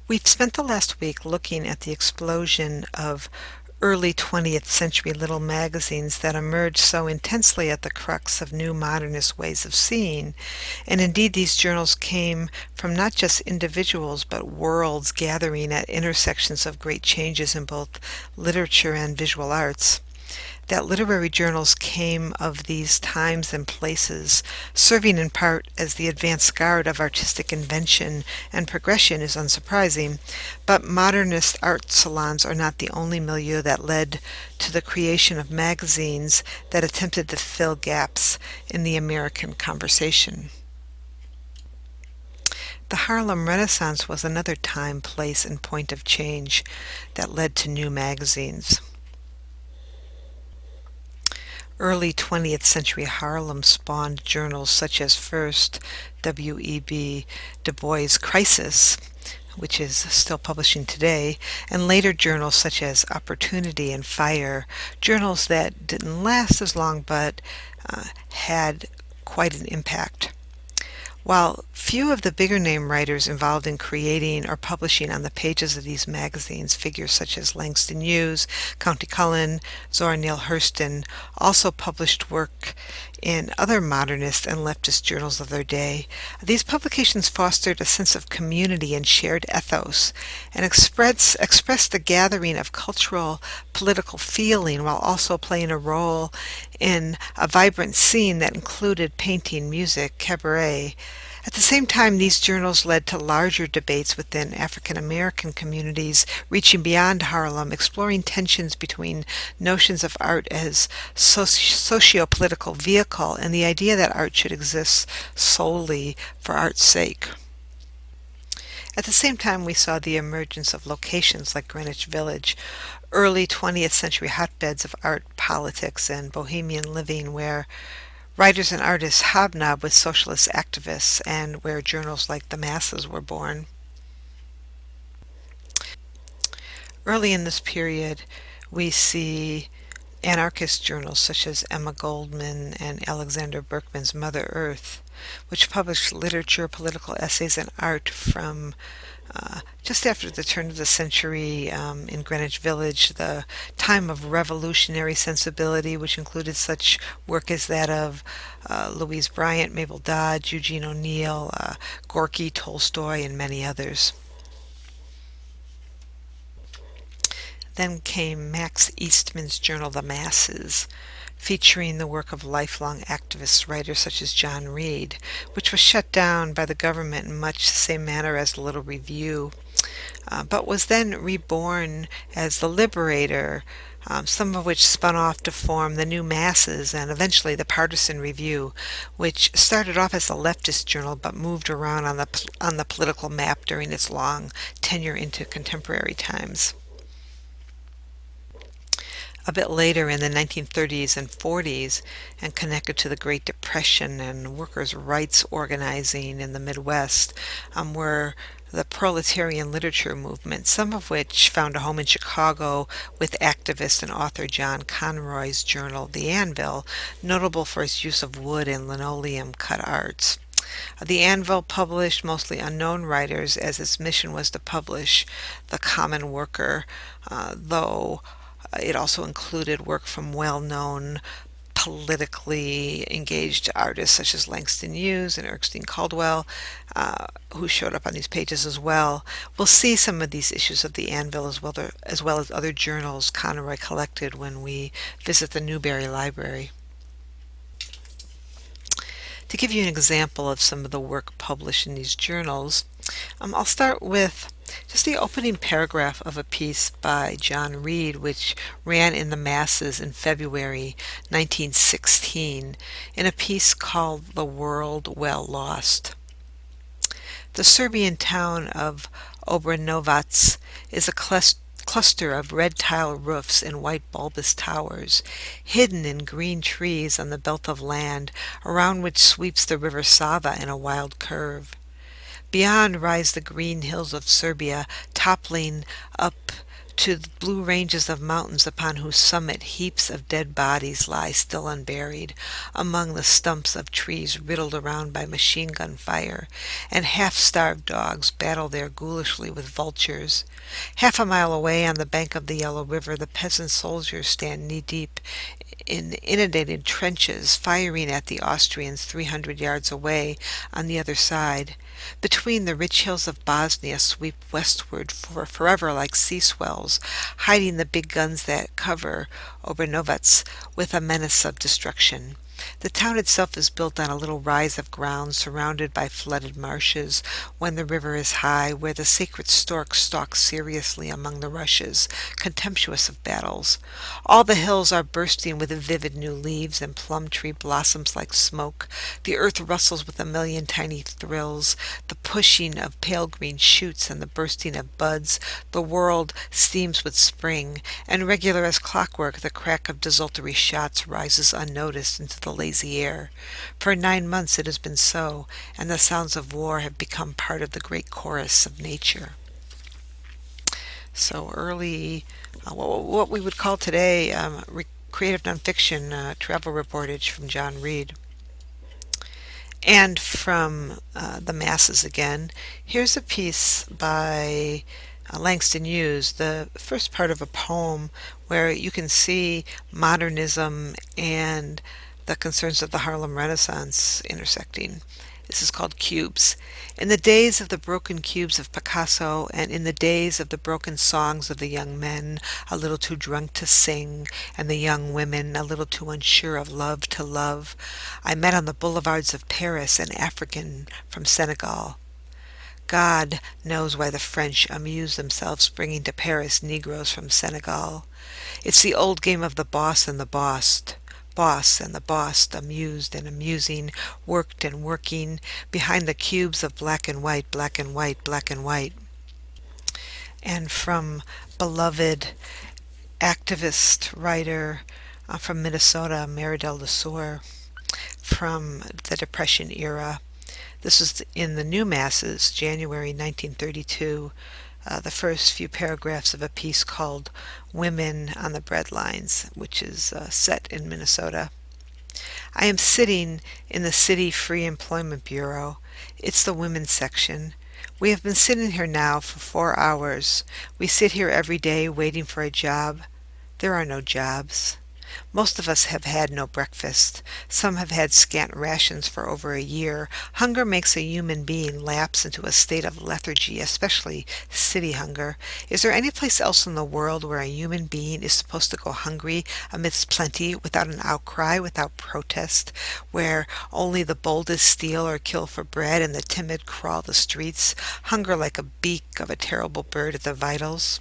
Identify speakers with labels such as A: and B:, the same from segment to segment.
A: We've spent the last week looking at the explosion of early 20th century little magazines that emerged so intensely at the crux of new modernist ways of seeing. And indeed, these journals came from not just individuals, but worlds gathering at intersections of great changes in both literature and visual arts. That literary journals came of these times and places, serving in part as the advance guard of artistic invention and progression is unsurprising, but modernist art salons are not the only milieu that led to the creation of magazines that attempted to fill gaps in the American conversation. The Harlem Renaissance was another time, place, and point of change that led to new magazines. Early 20th century Harlem spawned journals such as first W.E.B. Du Bois' Crisis, which is still publishing today, and later journals such as Opportunity and Fire, journals that didn't last as long but had quite an impact. While few of the bigger name writers involved in creating or publishing on the pages of these magazines, figures such as Langston Hughes, Countee Cullen, Zora Neale Hurston, also published work in other modernist and leftist journals of their day. These publications fostered a sense of community and shared ethos, and expressed a gathering of cultural, political feeling while also playing a role in a vibrant scene that included painting, music, cabaret. At the same time, these journals led to larger debates within African American communities, reaching beyond Harlem, exploring tensions between notions of art as socio-political vehicle and the idea that art should exist solely for art's sake. At the same time, we saw the emergence of locations like Greenwich Village, early 20th century hotbeds of art, politics, and bohemian living where writers and artists hobnobbed with socialist activists and where journals like The Masses were born. Early in this period, we see anarchist journals such as Emma Goldman and Alexander Berkman's Mother Earth, which published literature, political essays, and art from just after the turn of the century in Greenwich Village, the time of revolutionary sensibility, which included such work as that of Louise Bryant, Mabel Dodge, Eugene O'Neill, Gorky, Tolstoy, and many others. Then came Max Eastman's journal, The Masses, featuring the work of lifelong activist writers such as John Reed, which was shut down by the government in much the same manner as the Little Review, but was then reborn as The Liberator, some of which spun off to form the New Masses and eventually the Partisan Review, which started off as a leftist journal but moved around on the political map during its long tenure into contemporary times. A bit later in the 1930s and 40s, and connected to the Great Depression and workers' rights organizing in the Midwest, were the proletarian literature movement, some of which found a home in Chicago with activist and author John Conroy's journal, The Anvil, notable for its use of wood and linoleum cut arts. The Anvil published mostly unknown writers as its mission was to publish the common worker, though it also included work from well-known politically engaged artists such as Langston Hughes and Erskine Caldwell, who showed up on these pages as well. We'll see some of these issues of the Anvil as well as other journals Conroy collected when we visit the Newberry Library. To give you an example of some of the work published in these journals, I'll start with just the opening paragraph of a piece by John Reed, which ran in The Masses in February 1916, in a piece called The World Well Lost. The Serbian town of Obrenovac is a cluster of red tile roofs and white bulbous towers, hidden in green trees on the belt of land around which sweeps the river Sava in a wild curve. Beyond rise the green hills of Serbia, toppling up to the blue ranges of mountains upon whose summit heaps of dead bodies lie still unburied, among the stumps of trees riddled around by machine gun fire, and half-starved dogs battle there ghoulishly with vultures. Half a mile away on the bank of the Yellow River, the peasant soldiers stand knee-deep in inundated trenches, firing at the Austrians 300 yards away on the other side. Between, the rich hills of Bosnia sweep westward forever like sea swells, hiding the big guns that cover Obernovitz with a menace of destruction. The town itself is built on a little rise of ground surrounded by flooded marshes when the river is high, where the sacred stork stalks seriously among the rushes, contemptuous of battles. All the hills are bursting with vivid new leaves, and plum tree blossoms like smoke. The earth rustles with a million tiny thrills, the pushing of pale green shoots and the bursting of buds. The world steams with spring, and regular as clockwork the crack of desultory shots rises unnoticed into the lazy air. For 9 months it has been so, and the sounds of war have become part of the great chorus of nature. So early, what we would call today creative nonfiction travel reportage from John Reed. And from the masses again, here's a piece by Langston Hughes, the first part of a poem where you can see modernism and the concerns of the Harlem Renaissance intersecting. This is called Cubes. In the days of the broken cubes of Picasso, and in the days of the broken songs of the young men, a little too drunk to sing, and the young women, a little too unsure of love to love, I met on the boulevards of Paris an African from Senegal. God knows why the French amuse themselves bringing to Paris Negroes from Senegal. It's the old game of the boss and the bossed. Boss and the bossed, amused and amusing, worked and working, behind the cubes of black and white, black and white, black and white. And from beloved activist writer from Minnesota, Meridel Lesueur, from the Depression era. This is in the New Masses, January 1932, the first few paragraphs of a piece called Women on the Breadlines, which is set in Minnesota. I am sitting in the City Free Employment Bureau. It's the women's section. We have been sitting here now for 4 hours. We sit here every day waiting for a job. There are no jobs. Most of us have had no breakfast. Some have had scant rations for over a year. Hunger makes a human being lapse into a state of lethargy, especially city hunger. Is there any place else in the world where a human being is supposed to go hungry amidst plenty, without an outcry, without protest, where only the boldest steal or kill for bread and the timid crawl the streets, hunger like a beak of a terrible bird at the vitals?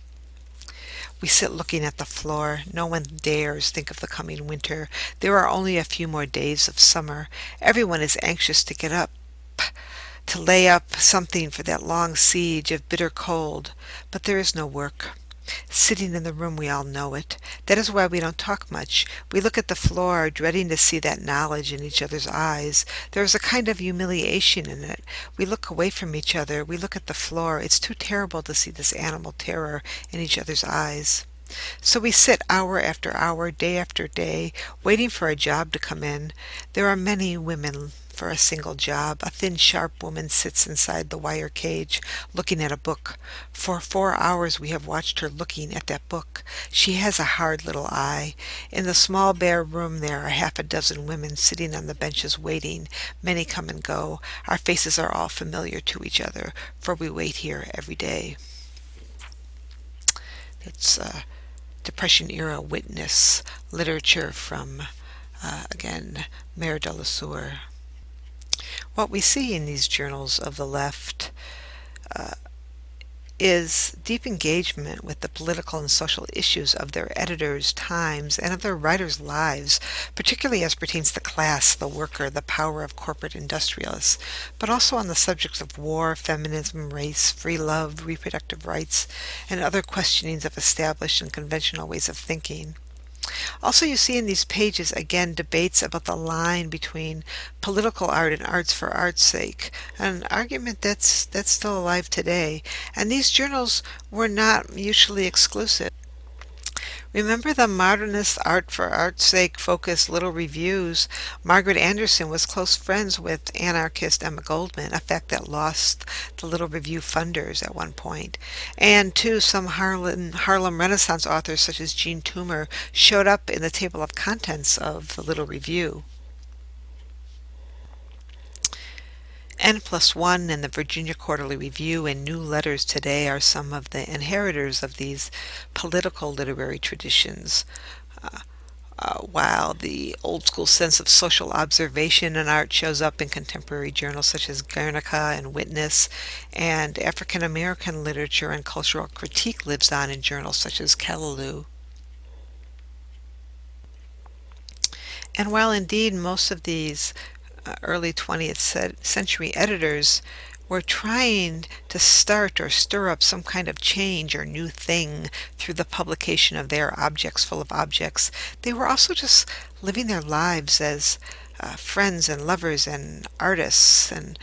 A: We sit looking at the floor. No one dares think of the coming winter. There are only a few more days of summer. Everyone is anxious to get up, to lay up something for that long siege of bitter cold. But there is no work. Sitting in the room, we all know it. That is why we don't talk much. We look at the floor, dreading to see that knowledge in each other's eyes. There is a kind of humiliation in it. We look away from each other. We look at the floor. It's too terrible to see this animal terror in each other's eyes. So we sit hour after hour, day after day, waiting for a job to come in. There are many women for a single job. A thin, sharp woman sits inside the wire cage, looking at a book. For 4 hours we have watched her looking at that book. She has a hard little eye. In the small bare room there are half a dozen women sitting on the benches waiting. Many come and go. Our faces are all familiar to each other, for we wait here every day. It's Depression-era witness literature from, again, Meridel Lesueur. What we see in these journals of the left is deep engagement with the political and social issues of their editors' times and of their writers' lives, particularly as pertains to class, the worker, the power of corporate industrialists, but also on the subjects of war, feminism, race, free love, reproductive rights, and other questionings of established and conventional ways of thinking. Also, you see in these pages again debates about the line between political art and arts for art's sake, an argument that's still alive today. And these journals were not mutually exclusive. Remember the modernist art for art's sake focused little reviews? Margaret Anderson was close friends with anarchist Emma Goldman, a fact that lost the little review funders at one point. And too, some Harlem Renaissance authors such as Jean Toomer showed up in the table of contents of the little review. N+1 and the Virginia Quarterly Review and New Letters Today are some of the inheritors of these political literary traditions. While the old school sense of social observation in art shows up in contemporary journals such as Guernica and Witness, and African American literature and cultural critique lives on in journals such as Callaloo. And while indeed most of these early 20th century editors were trying to start or stir up some kind of change or new thing through the publication of their objects full of objects, they were also just living their lives as friends and lovers and artists, and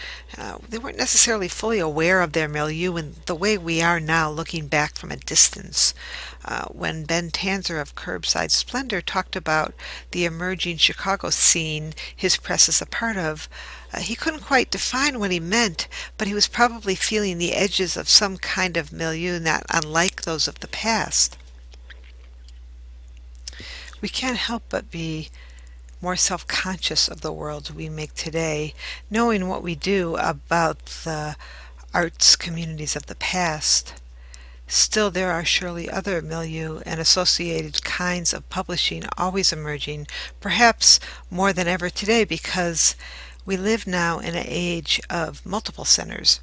A: they weren't necessarily fully aware of their milieu in the way we are now looking back from a distance. When Ben Tanzer of Curbside Splendor talked about the emerging Chicago scene his press is a part of, he couldn't quite define what he meant, but he was probably feeling the edges of some kind of milieu not unlike those of the past. We can't help but be more self-conscious of the world we make today, knowing what we do about the arts communities of the past. Still, there are surely other milieu and associated kinds of publishing always emerging, perhaps more than ever today because we live now in an age of multiple centers.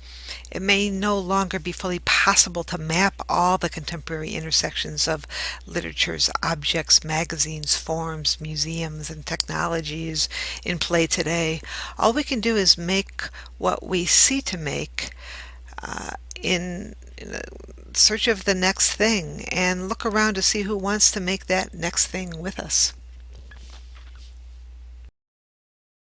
A: It may no longer be fully possible to map all the contemporary intersections of literature's objects, magazines, forms, museums, and technologies in play today. All we can do is make what we see to make in search of the next thing and look around to see who wants to make that next thing with us.